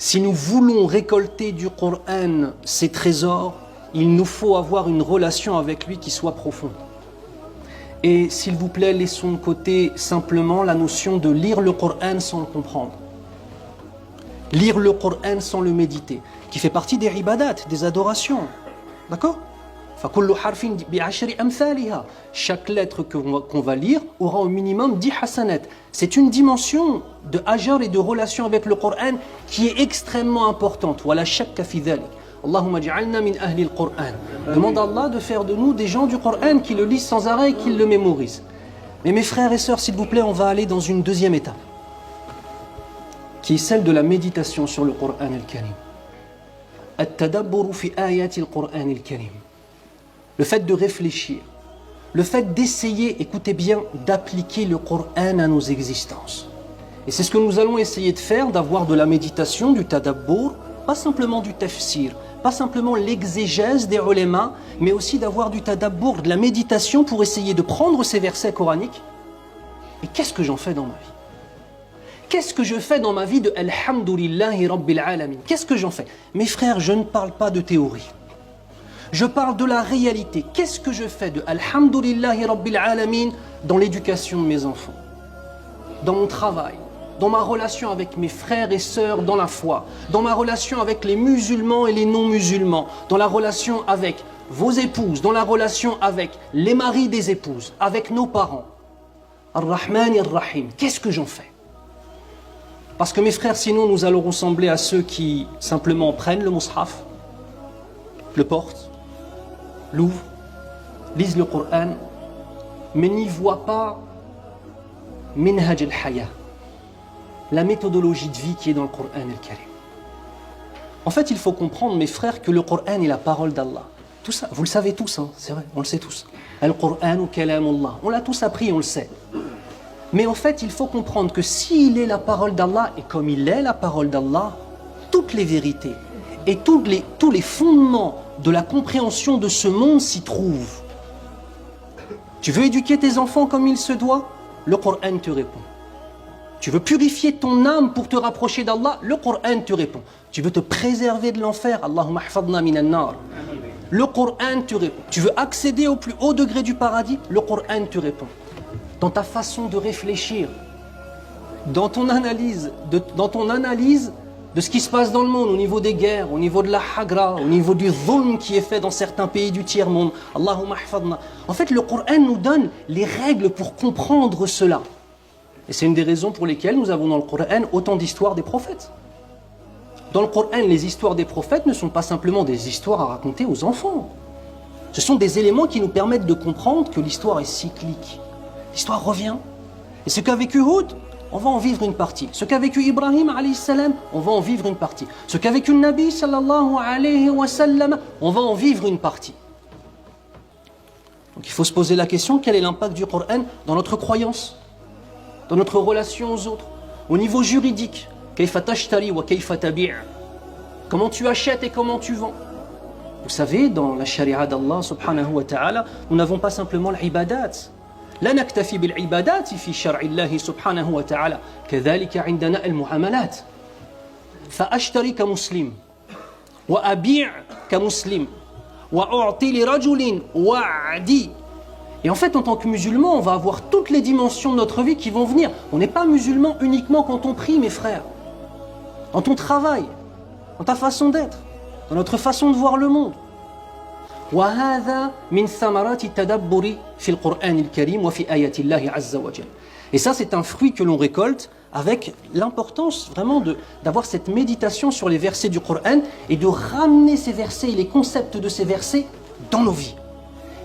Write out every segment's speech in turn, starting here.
Si nous voulons récolter du Coran ces trésors, il nous faut avoir une relation avec lui qui soit profonde. Et s'il vous plaît, laissons de côté simplement la notion de lire le Coran sans le comprendre. Lire le Coran sans le méditer, qui fait partie des ibadat, des adorations. D'accord ? Chaque lettre qu'on va lire aura au minimum 10 hasanat. C'est une dimension de ajar et de relation avec le Coran qui est extrêmement importante. Allahumma ja'alna min ahli al-Qur'an. Demande à Allah de faire de nous des gens du Coran qui le lisent sans arrêt et qui le mémorisent. Mais mes frères et sœurs, s'il vous plaît, on va aller dans une deuxième étape, qui est celle de la méditation sur le Coran al-Karim. At-tadabbur fi ayati al-Qur'an al-Karim. Le fait de réfléchir, le fait d'essayer, écoutez bien, d'appliquer le Coran à nos existences. Et c'est ce que nous allons essayer de faire, d'avoir de la méditation, du tadabbur, pas simplement du tafsir, pas simplement l'exégèse des ulémas, mais aussi d'avoir du tadabbur, de la méditation pour essayer de prendre ces versets coraniques. Et qu'est-ce que j'en fais dans ma vie? Qu'est-ce que je fais dans ma vie de Alhamdulillahi Rabbil Alamin? Qu'est-ce que j'en fais? Mes frères, je ne parle pas de théorie. Je parle de la réalité. Qu'est-ce que je fais de Alhamdulillahi Rabbil Alamin dans l'éducation de mes enfants, dans mon travail, dans ma relation avec mes frères et sœurs dans la foi, dans ma relation avec les musulmans et les non-musulmans, dans la relation avec vos épouses, dans la relation avec les maris des épouses, avec nos parents. Ar-Rahman et Ar-Rahim. Qu'est-ce que j'en fais? Parce que mes frères, sinon nous allons ressembler à ceux qui simplement prennent le mushaf, le portent, l'ouvrent, lisent le Coran, mais n'y voient pas minhaj al-haya, la méthodologie de vie qui est dans le Coran al-Karim. En fait, il faut comprendre, mes frères, que le Coran est la parole d'Allah. Tout ça, vous le savez tous, hein, c'est vrai, on le sait tous. Al-Qur'an ou kalamullah, on l'a tous appris, on le sait. Mais en fait, il faut comprendre que s'il est la parole d'Allah, et comme il est la parole d'Allah, toutes les vérités et tous les fondements de la compréhension de ce monde s'y trouvent. Tu veux éduquer tes enfants comme il se doit? Le Coran te répond. Tu veux purifier ton âme pour te rapprocher d'Allah? Le Coran te répond. Tu veux te préserver de l'enfer? Allahumma hafadna minan nar. Le Coran te répond. Tu veux accéder au plus haut degré du paradis? Le Coran te répond. Dans ta façon de réfléchir, dans ton analyse de ce qui se passe dans le monde, au niveau des guerres, au niveau de la hagra, au niveau du dhulm qui est fait dans certains pays du tiers-monde. Allahumma hafadna. En fait, le Coran nous donne les règles pour comprendre cela. Et c'est une des raisons pour lesquelles nous avons dans le Coran autant d'histoires des prophètes. Dans le Coran, les histoires des prophètes ne sont pas simplement des histoires à raconter aux enfants. Ce sont des éléments qui nous permettent de comprendre que l'histoire est cyclique. L'histoire revient. Et ce qu'a vécu Hud, on va en vivre une partie. Ce qu'a vécu Ibrahim, alayhi salam, on va en vivre une partie. Ce qu'a vécu le Nabi, sallallahu alayhi wa sallam, on va en vivre une partie. Donc il faut se poser la question, quel est l'impact du Coran dans notre croyance, dans notre relation aux autres, au niveau juridique? Kayfa tashtari wa kayfa tabi'. Comment tu achètes et comment tu vends? Vous savez, dans la charia d'Allah subhanahu wa ta'ala, nous n'avons pas simplement l'ibadat. لا نكتفي بالعبادات في شرع الله سبحانه وتعالى كذلك عندنا المعاملات فأشتري كمسلم وأبيع كمسلم وأعطي لرجل وعدي. Et en fait, en tant que musulman, on va avoir toutes les dimensions de notre vie qui vont venir. On n'est pas musulman uniquement quand on prie, mes frères. Dans ton travail, dans ta façon d'être, dans notre façon de voir le monde. وهذا من ثمرات التدبر في القرآن الكريم وفي آيات الله عز وجل. Et ça, c'est un fruit que l'on récolte avec l'importance vraiment d'avoir cette méditation sur les versets du Coran et de ramener ces versets et les concepts de ces versets dans nos vies.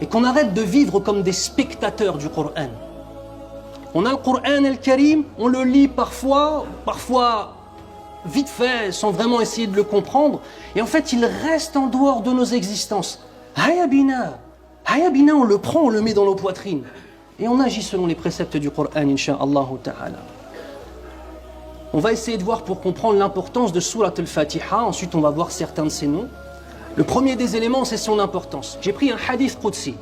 Et qu'on arrête de vivre comme des spectateurs du Coran. On a le Coran al-Karim, on le lit parfois vite fait, sans vraiment essayer de le comprendre. Et en fait, il reste en dehors de nos existences. Hayabina, on le prend, on le met dans nos poitrines. Et on agit selon les préceptes du Coran, incha'Allah ta'ala. On va essayer de voir pour comprendre l'importance de Surat al-Fatiha. Ensuite, on va voir certains de ses noms. Le premier des éléments, c'est son importance. J'ai pris un hadith Qudsi.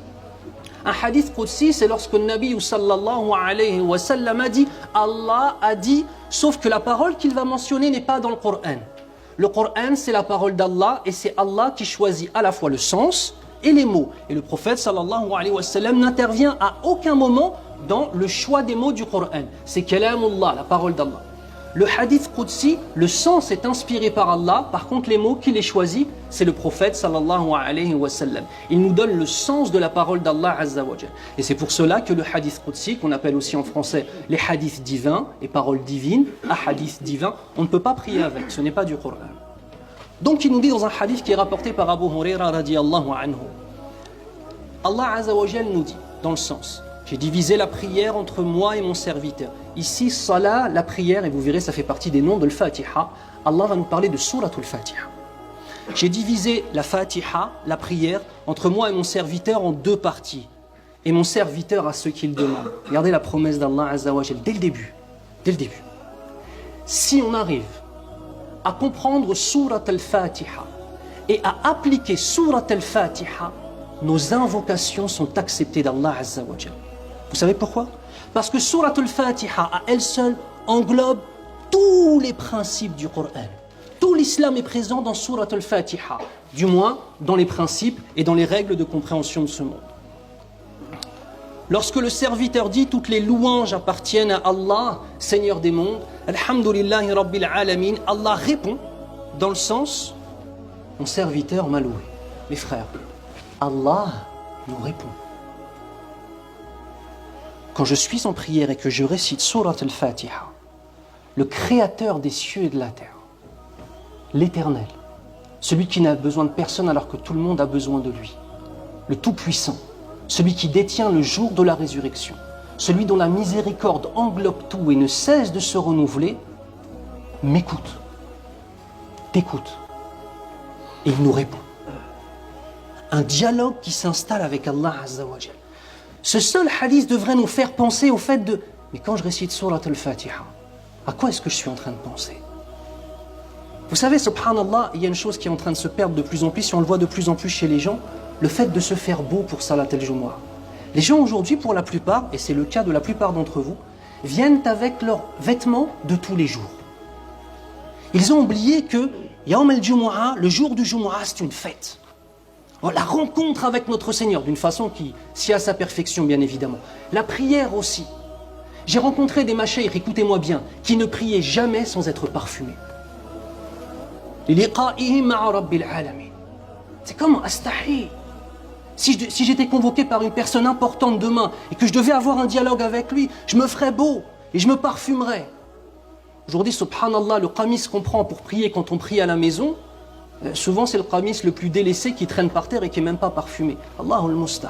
Un hadith Qudsi, c'est lorsque le Nabi sallallahu alayhi wa sallam a dit, Allah a dit, sauf que la parole qu'il va mentionner n'est pas dans le Coran. le Coran c'est la parole d'Allah et c'est Allah qui choisit à la fois le sens et les mots. Et le prophète sallallahu alayhi wa sallam n'intervient à aucun moment dans le choix des mots du Coran. C'est kalamullah, la parole d'Allah. Le hadith Qudsi, le sens est inspiré par Allah, par contre les mots qu'il est choisi, c'est le prophète sallallahu alayhi wa sallam. Il nous donne le sens de la parole d'Allah azza wa jalla. Et c'est pour cela que le hadith Qudsi, qu'on appelle aussi en français les hadiths divins, les paroles divines, hadith divin, on ne peut pas prier avec, ce n'est pas du Coran. Donc il nous dit dans un hadith qui est rapporté par Abu Huraira radiyallahu anhu, Allah azza wa jalla nous dit, dans le sens, j'ai divisé la prière entre moi et mon serviteur. Ici, salah, la prière, et vous verrez, ça fait partie des noms de l'Fatiha. Allah va nous parler de Suratul Fatiha. J'ai divisé la Fatiha, la prière, entre moi et mon serviteur en deux parties. Et mon serviteur a ce qu'il demande. Regardez la promesse d'Allah Azza wa Jal dès le début. Dès le début. Si on arrive à comprendre Surat al-Fatiha et à appliquer Surat al-Fatiha, nos invocations sont acceptées d'Allah Azza wa Jal. Vous savez pourquoi? Parce que Surat al-Fatiha à elle seule englobe tous les principes du Coran. Tout l'islam est présent dans Surat al-Fatiha, du moins dans les principes et dans les règles de compréhension de ce monde. Lorsque le serviteur dit toutes les louanges appartiennent à Allah, Seigneur des mondes, Alhamdulillahi Rabbil Alamin, Allah répond dans le sens mon serviteur m'a loué. Mes frères, Allah nous répond. Quand je suis en prière et que je récite Surat al-Fatiha, le créateur des cieux et de la terre, l'éternel, celui qui n'a besoin de personne alors que tout le monde a besoin de lui, le tout-puissant, celui qui détient le jour de la résurrection, celui dont la miséricorde englobe tout et ne cesse de se renouveler, m'écoute, t'écoute, et il nous répond. Un dialogue qui s'installe avec Allah Azza wa Jal. Ce seul hadith devrait nous faire penser au fait de mais quand je récite Surat al-Fatiha, à quoi est-ce que je suis en train de penser? Vous savez, subhanallah, il y a une chose qui est en train de se perdre de plus en plus, et on le voit de plus en plus chez les gens, le fait de se faire beau pour Salat al-Jumu'ah. Les gens aujourd'hui, pour la plupart, et c'est le cas de la plupart d'entre vous, viennent avec leurs vêtements de tous les jours. Ils ont oublié que Yawm al-Jumu'ah, le jour du Jumu'ah, c'est une fête. La rencontre avec notre Seigneur, d'une façon qui s'y a sa perfection, bien évidemment. La prière aussi. J'ai rencontré des mashaykh, écoutez-moi bien, qui ne priaient jamais sans être parfumés. C'est comme astahi. Si j'étais convoqué par une personne importante demain et que je devais avoir un dialogue avec lui, je me ferais beau et je me parfumerais. Aujourd'hui, subhanallah, le qamis qu'on prend pour prier quand on prie à la maison, souvent c'est le qamis le plus délaissé qui traîne par terre et qui n'est même pas parfumé. Allahul musta'an.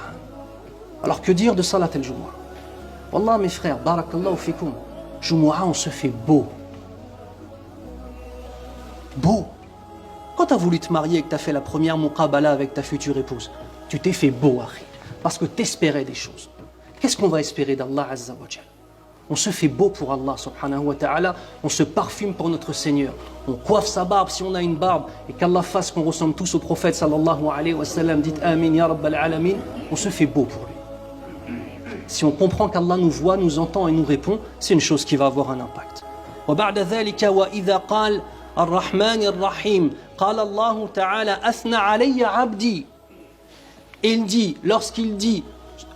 Alors que dire de Salat al-Jumu'ah? Wallah mes frères, barakallahu fikoum, Jumu'ah on se fait beau. Beau. Quand tu as voulu te marier et que tu as fait la première muqabala avec ta future épouse, tu t'es fait beau, Akhi, parce que tu espérais des choses. Qu'est-ce qu'on va espérer d'Allah Azza wa Jal? On se fait beau pour Allah subhanahu wa ta'ala, on se parfume pour notre Seigneur, on coiffe sa barbe si on a une barbe, et qu'Allah fasse qu'on ressemble tous au prophète sallallahu alayhi wa sallam, dites Amin ya Rabbal Alamin, on se fait beau pour lui. Si on comprend qu'Allah nous voit, nous entend et nous répond, c'est une chose qui va avoir un impact. وبعد ذلك وإذا قال الرحمن الرحيم قال الله تعالى أثنى علي عبدي. Et il dit, lorsqu'il dit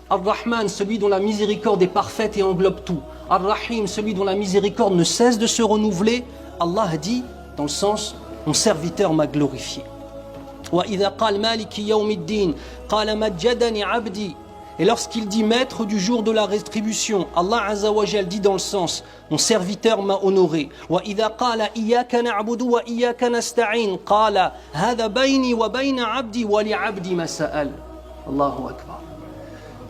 Ar-Rahman, celui dont la miséricorde est parfaite et englobe tout, Ar-Rahim, celui dont la miséricorde ne cesse de se renouveler, Allah dit, dans le sens, mon serviteur m'a glorifié. وإذا قال مالك يوم الدين قال مجدني عبدي. Et lorsqu'il dit maître du jour de la rétribution, Allah Azza wa Jal dit dans le sens, mon serviteur m'a honoré. وإذا قال إياك نعبد وإياك نستعين قال هذا بيني وبين عبدي ولعبدي ما سأل. Allahu Akbar.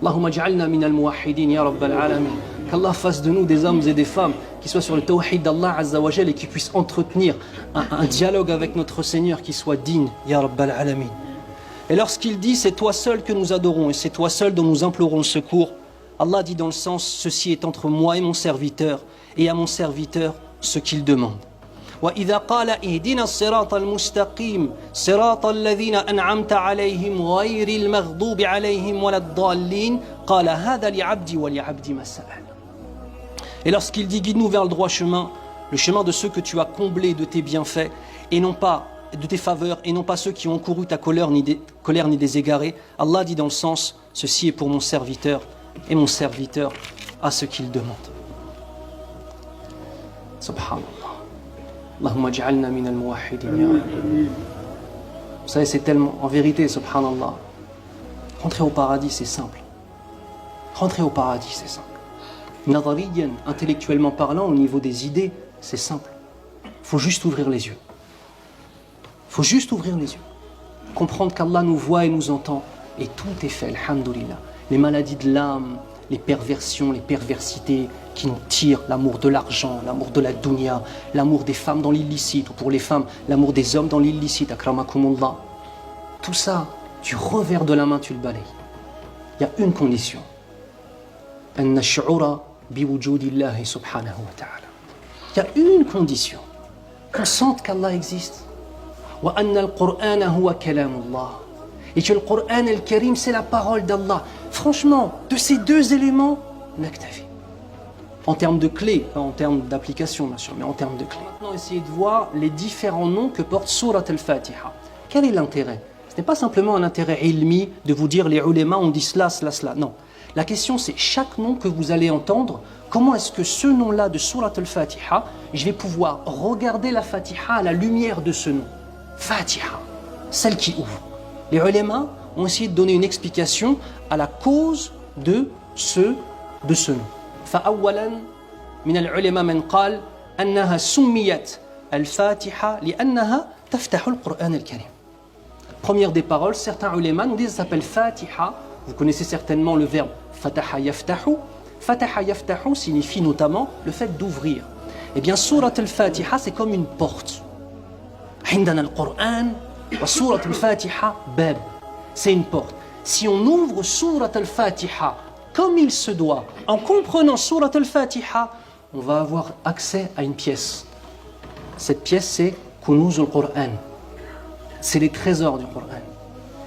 Allahumma ja'alna min al-muwahhidin ya Rabbal Alamin. Qu'Allah fasse de nous des hommes et des femmes qui soient sur le tawhid d'Allah Azza wa Jal et qui puissent entretenir un dialogue avec notre Seigneur qui soit digne, ya Rabbal Alamin. Et lorsqu'il dit c'est toi seul que nous adorons et c'est toi seul dont nous implorons le secours, Allah dit dans le sens ceci est entre moi et mon serviteur et à mon serviteur ce qu'il demande. وإذا قال اهدنا الصراط المستقيم صراط الذين أنعمت عليهم غير المغضوب عليهم ولا الضالين قال هذا لعبدي ولعبدي ما سأل. Et lorsqu'il dit guide-nous vers le droit chemin, le chemin de ceux que tu as comblés de tes bienfaits et non pas de tes faveurs et non pas ceux qui ont couru ta colère ni des égarés. Allah dit dans le sens, ceci est pour mon serviteur et mon serviteur a ce qu'il demande. Subhanallah. Allahumma ja'alna min al-muwahhidin ya Rabbi. Vous savez, c'est tellement, en vérité, subhanallah, rentrer au paradis, c'est simple. Rentrer au paradis, c'est simple. Nadariyan, intellectuellement parlant, au niveau des idées, c'est simple. Il faut juste ouvrir les yeux. Il faut juste ouvrir les yeux. Comprendre qu'Allah nous voit et nous entend. Et tout est fait, alhamdoulilah. Les maladies de l'âme, les perversions, les perversités qui nous tirent, l'amour de l'argent, l'amour de la dunya, l'amour des femmes dans l'illicite, ou pour les femmes, l'amour des hommes dans l'illicite, akramakumullah. Tout ça, du revers de la main, tu le balayes. Il y a une condition. أن نشعر بوجود الله سبحانه وتعالى. Il y a une condition. Qu'on sente qu'Allah existe. وأن القرآن هو كلام الله. Et que le Coran al-Karim, c'est la parole d'Allah. Franchement, de ces deux éléments, naktafi. En termes de clés, pas en termes d'application, bien sûr, mais en termes de clés. Maintenant, essayez de voir les différents noms que porte Surat al-Fatiha. Quel est l'intérêt? Ce n'est pas simplement un intérêt ilmi de vous dire les ulémas ont dit cela, cela, cela. Non. La question, c'est chaque nom que vous allez entendre, comment est-ce que ce nom-là de Surat al-Fatiha, je vais pouvoir regarder la Fatiha à la lumière de ce nom. Fatiha, celle qui ouvre. Les ulémas ont essayé de donner une explication à la cause de ce nom. فأولا من العلماء من قال أنها سميت الفاتحة لأنها تفتح القرآن الكريم. Première des paroles, certains ulémas nous disent ça s'appelle Fatiha. Vous connaissez certainement le verbe Fataha yaftahu. Fataha yaftahu signifie notamment le fait d'ouvrir. Eh bien, Surat al-Fatiha, c'est comme une porte. عندنا القرآن وسورة الفاتحة باب. C'est une porte. Si on ouvre Surat al-Fatiha comme il se doit, en comprenant Surat al-Fatiha, on va avoir accès à une pièce. Cette pièce, c'est Kunuz al-Qur'an. C'est les trésors du Coran.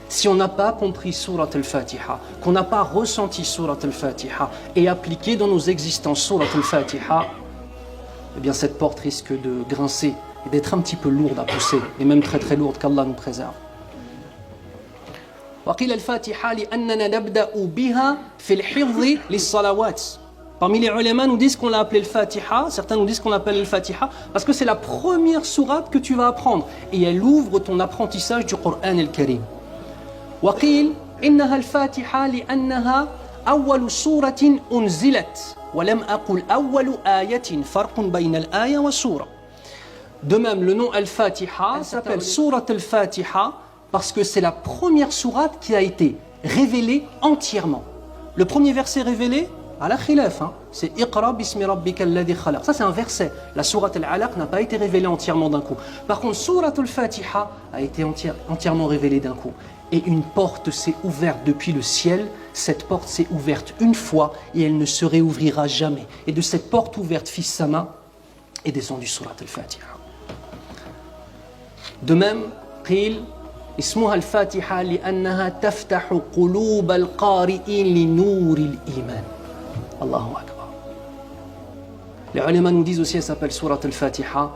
Si on n'a pas compris Surat al-Fatiha, qu'on n'a pas ressenti Surat al-Fatiha et appliqué dans nos existences Surat al-Fatiha, eh bien cette porte risque de grincer et d'être un petit peu lourde à pousser, et même très très lourde, qu'Allah nous préserve. وقيل الفاتحة لأننا نبدأ بها في الحفظ للصلوات. Parmi les ulémas nous disent qu'on l'a appelé le Fatiha, certains nous disent qu'on l'appelle le Fatiha parce que c'est la première sourate que tu vas apprendre et elle ouvre ton apprentissage du Coran al-Karim. وقيل إنها الفاتحة لأنها أول سورة أنزلت ولم أقل أول آية فرق بين الآية والسورة. De même, le nom al-Fatiha s'appelle Surat al-Fatiha parce que c'est la première sourate qui a été révélée entièrement. Le premier verset révélé, à la khilaf, c'est Iqra bismi rabbika alladhi khalaq. Ça c'est un verset. La sourate al-Alaq n'a pas été révélée entièrement d'un coup. Par contre, Surat al-Fatiha a été entièrement révélée d'un coup. Et une porte s'est ouverte depuis le ciel. Cette porte s'est ouverte une fois et elle ne se réouvrira jamais. Et de cette porte ouverte, fils Sama, est descendu Surat al-Fatiha. De même, qil اسمها الفاتحة لأنها تفتح قلوب القارئين لنور الإيمان. Allahu Akbar. Les ulémas nous disent aussi, elle s'appelle Surat al-Fatiha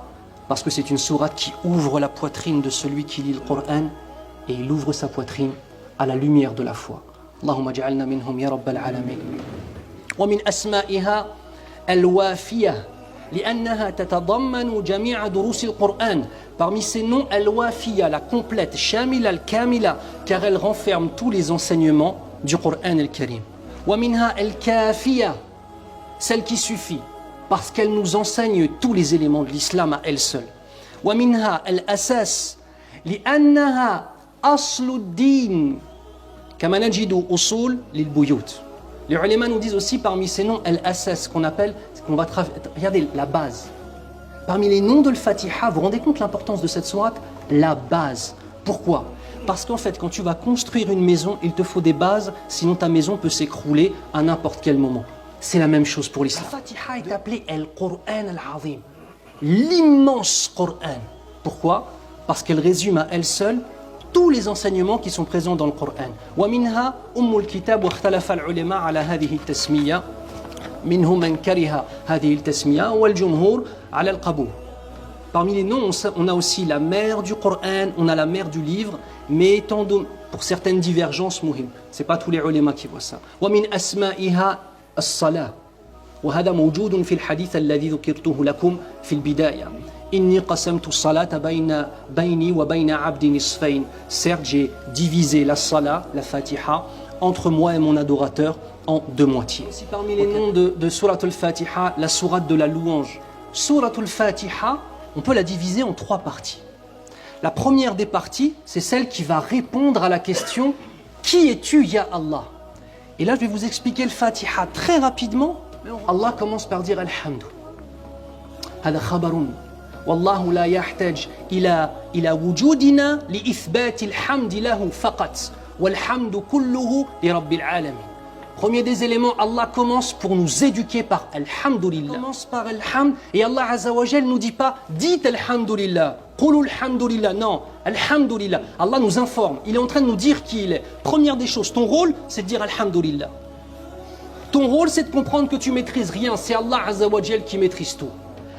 parce que c'est une sourate qui ouvre la poitrine de celui qui lit le Coran et il ouvre sa poitrine à la lumière de la foi. Allahumma ja'alna minhum ya rabbal alamin. Wa min asma'iha al-wafiyah لأنها تتضمن جميع دروس القرآن. Parmi ces noms, al-Wafiya, la complète, Shamila al-Kamila, car elle renferme tous les enseignements du Coran al-Karim. ومنها الكافية, celle qui suffit, parce qu'elle nous enseigne tous les éléments de l'islam à elle seule. ومنها الأساس لأنها أصل الدين كما نجد أصول للبيوت. Les ulémas nous disent aussi parmi ces noms al-Asas, qu'on appelle, regardez la base. Parmi les noms de l'Fatiha, vous vous rendez compte l'importance de cette sourate? La base. Pourquoi? Parce qu'en fait, quand tu vas construire une maison, il te faut des bases, sinon ta maison peut s'écrouler à n'importe quel moment. C'est la même chose pour l'islam. La Fatiha est appelée Al-Qur'an Al-Azim, l'immense Qur'an. Pourquoi? Parce qu'elle résume à elle seule tous les enseignements qui sont présents dans le Coran. ومنها أم الكتاب واختلف العلماء على هذه التسمية. منهم من كره هذه التسمية والجمهور على القبول. Parmi les noms, on a aussi la mère du Coran, on a la mère du livre, mais pour certaines divergences, ce n'est pas tous les ulémas qui voient ça. ومن أسمائها الصلاة وهذا موجود في الحديث الذي ذكرته لكم في البداية. إني قسمت الصلاة بيني وبين عبدي نصفين. Certes, j'ai divisé la salat, la Fatiha, entre moi et mon adorateur en deux moitiés. Si parmi les noms de Surat al-Fatiha, la sourate de la louange. Surat al-Fatiha, on peut la diviser en trois parties. La première des parties, c'est celle qui va répondre à la question « Qui es-tu, Ya Allah ?» Et là, je vais vous expliquer le Fatiha très rapidement. Allah commence par dire « Alhamdu ». هذا خبر والله لا يحتاج إلى وجودنا لإثبات الحمد له فقط والحمد كله لرب العالمين. Premier des éléments, Allah commence pour nous éduquer par Alhamdulillah. Il commence par Alhamd et Allah Azza wa Jal nous dit pas dites Alhamdulillah, Qulu Alhamdulillah. Non, Alhamdulillah. Allah nous informe, il est en train de nous dire qui il est. Première des choses, ton rôle c'est de dire Alhamdulillah. Ton rôle c'est de comprendre que tu maîtrises rien, c'est Allah Azza wa Jal qui maîtrise tout.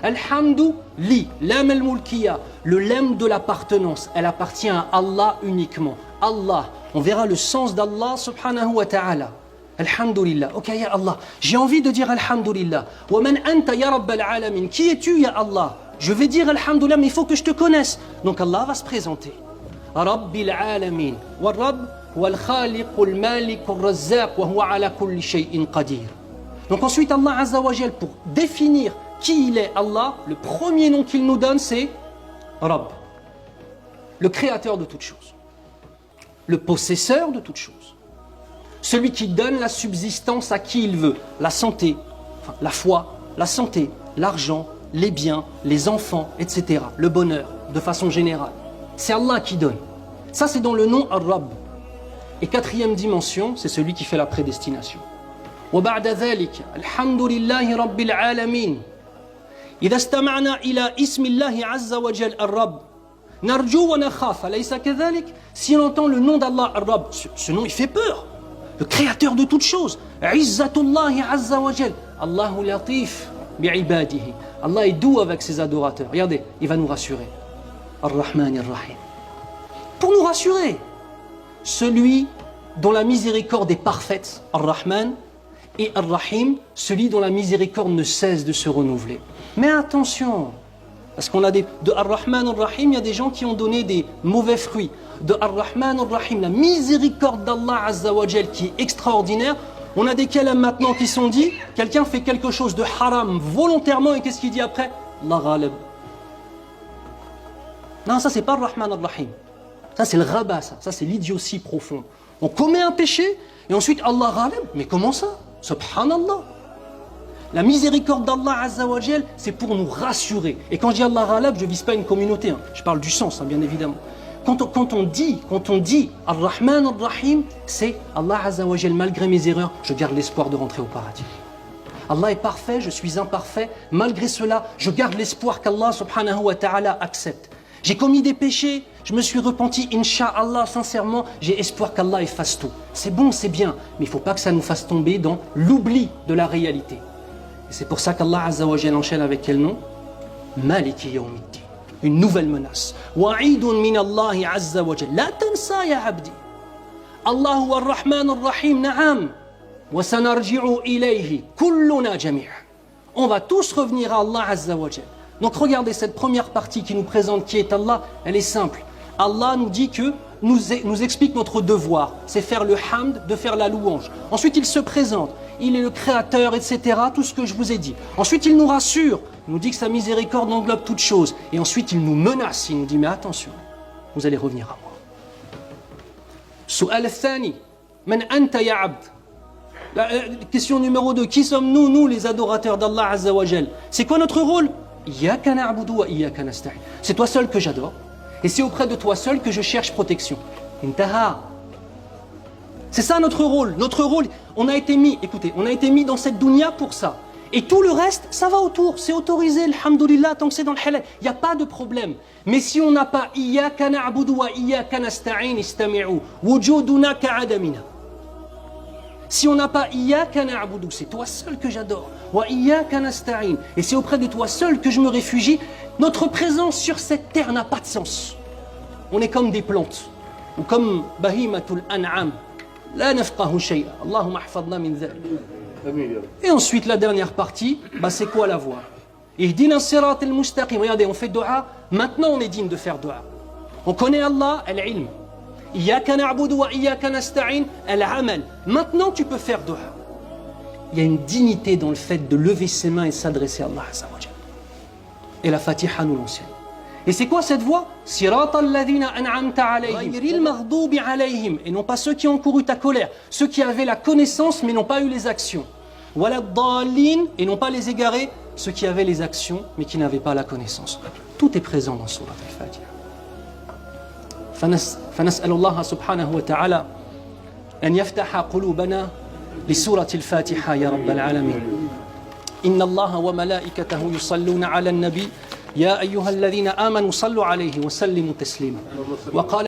Alhamdu li, l'âme al-mulkiya, le lème de l'appartenance, elle appartient à Allah uniquement. Allah, on verra le sens d'Allah subhanahu wa ta'ala. Alhamdulillah, ok ya Allah, j'ai envie de dire Alhamdulillah. Wa man anta ya rabbal alamin, qui es-tu ya Allah? Je vais dire Alhamdulillah, mais il faut que je te connaisse. Donc Allah va se présenter. Rabbil alamin, wa rabb, wal khaliq, wal malik, wal razzaq, wa huwa ala kulli shay'in qadir. Donc ensuite Allah Azza wa Jal, pour définir qui il est, Allah, le premier nom qu'il nous donne c'est Rabb, le créateur de toutes choses, le possesseur de toutes choses, celui qui donne la subsistance à qui il veut, la santé, enfin, la foi, la santé, l'argent, les biens, les enfants, etc., le bonheur, de façon générale. C'est Allah qui donne. Ça c'est dans le nom Ar-Rabb. Et quatrième dimension, c'est celui qui fait la prédestination. وبعد ذلك الحمد لله رب العالمين. إذا استمعنا إلى اسم الله عز وجل الرب نرجو ونخاف أليس كذلك؟ Si on entend le nom d'Allah Ar-Rabb, ce nom il fait peur. Le créateur de toutes choses, Izzatullahi Azza wa Jal, Allahu latif bi'ibadihi. Allah est doux avec ses adorateurs. Regardez, il va nous rassurer. Ar-Rahman Ar-Rahim. Pour nous rassurer, celui dont la miséricorde est parfaite, Ar-Rahman, et Ar-Rahim, celui dont la miséricorde ne cesse de se renouveler. Mais attention, parce qu'on a de Ar-Rahman Ar-Rahim, il y a des gens qui ont donné des mauvais fruits. De Ar-Rahman Ar-Rahim, la miséricorde d'Allah Azza wa Jal qui est extraordinaire, on a des kalams maintenant qui sont dit, quelqu'un fait quelque chose de haram volontairement et qu'est-ce qu'il dit après? La ghalib. Non, ça c'est pas Ar-Rahman Ar-Rahim. Ça c'est le rabat, ça c'est l'idiotie profonde. On commet un péché et ensuite Allah ghalib. Mais comment ça? Subhanallah. La miséricorde d'Allah Azza wa Jal, c'est pour nous rassurer. Et quand je dis Allah ghalib, je ne vise pas une communauté. Hein. Je parle du sens, hein, bien évidemment. Quand on dit Ar-Rahman Ar-Rahim, c'est Allah Azza wa Jal, malgré mes erreurs, je garde l'espoir de rentrer au paradis. Allah est parfait, je suis imparfait. Malgré cela, je garde l'espoir qu'Allah subhanahu wa ta'ala accepte. J'ai commis des péchés, je me suis repenti, Inch'Allah, sincèrement, j'ai espoir qu'Allah efface tout. C'est bon, c'est bien, mais il ne faut pas que ça nous fasse tomber dans l'oubli de la réalité. Et c'est pour ça qu'Allah Azza wa Jal enchaîne avec quel nom? Maliki Yawmiddin. Une nouvelle menace. Wa'idun min Allah Azza wa Jal. La tansa ya abdi. Allahu ar-Rahman ar-Rahim, na'am. Wa sanarji'u ilayhi kulluna jami'. On va tous revenir à Allah Azza wa Jal. Donc regardez cette première partie qui nous présente qui est Allah, elle est simple. Allah nous dit que, nous explique notre devoir, c'est faire le hamd, de faire la louange. Ensuite il se présente, il est le créateur, etc. Tout ce que je vous ai dit. Ensuite il nous rassure, il nous dit que sa miséricorde englobe toutes choses. Et ensuite il nous menace, il nous dit mais attention, vous allez revenir à moi. Su'al al-thani, man anta ya abd. La question numéro 2, qui sommes-nous, nous les adorateurs d'Allah Azza wa Jal? C'est quoi notre rôle? Iyyaka na'budu wa iyyaka nasta'in. C'est toi seul que j'adore et c'est auprès de toi seul que je cherche protection. Intaha. C'est ça notre rôle. Notre rôle, on a été mis, écoutez, on a été mis dans cette dunya pour ça. Et tout le reste, ça va autour, c'est autorisé, alhamdoulilah, tant que c'est dans le halal, il n'y a pas de problème. Mais si on n'a pas Iyyaka na'budu wa iyyaka nasta'in istami'u, wujuduna ka'adamina. Si on n'a pas Iyyaka na'budu, c'est toi seul que j'adore. Wa Iyyaka nasta'in, et c'est auprès de toi seul que je me réfugie, notre présence sur cette terre n'a pas de sens. On est comme des plantes, ou comme bahimatul an'am. La nafqahu shay'a. Allahumma ahfadna min dhalik. Et ensuite, la dernière partie, c'est quoi la voie? Ihdina sirat al-mustaqim. Regardez, on fait dua. Maintenant, on est digne de faire dua. On connaît Allah, al-ilm. Iyyaka na'budu wa iyyaka nasta'in, al-amal. Maintenant, tu peux faire dua. Il y a une dignité dans le fait de lever ses mains et s'adresser à Allah Azza wa Jalla. Et la Fatiha nous l'enseigne. Et c'est quoi cette voie? Sirat alladhina an'amta alayhim, ghayril maghdubi alayhim, et non pas ceux qui ont couru ta colère, ceux qui avaient la connaissance mais n'ont pas eu les actions. Wala dallin, et non pas les égarés, ceux qui avaient les actions mais qui n'avaient pas la connaissance. Tout est présent dans Surat al-Fatiha. فنسأل الله سبحانه وتعالى أن يفتح قلوبنا لسورة الفاتحة يا رب العالمين. إن الله وملائكته يصلون على النبي يا أيها الذين آمنوا صلوا عليه وسلموا تسليما. وقال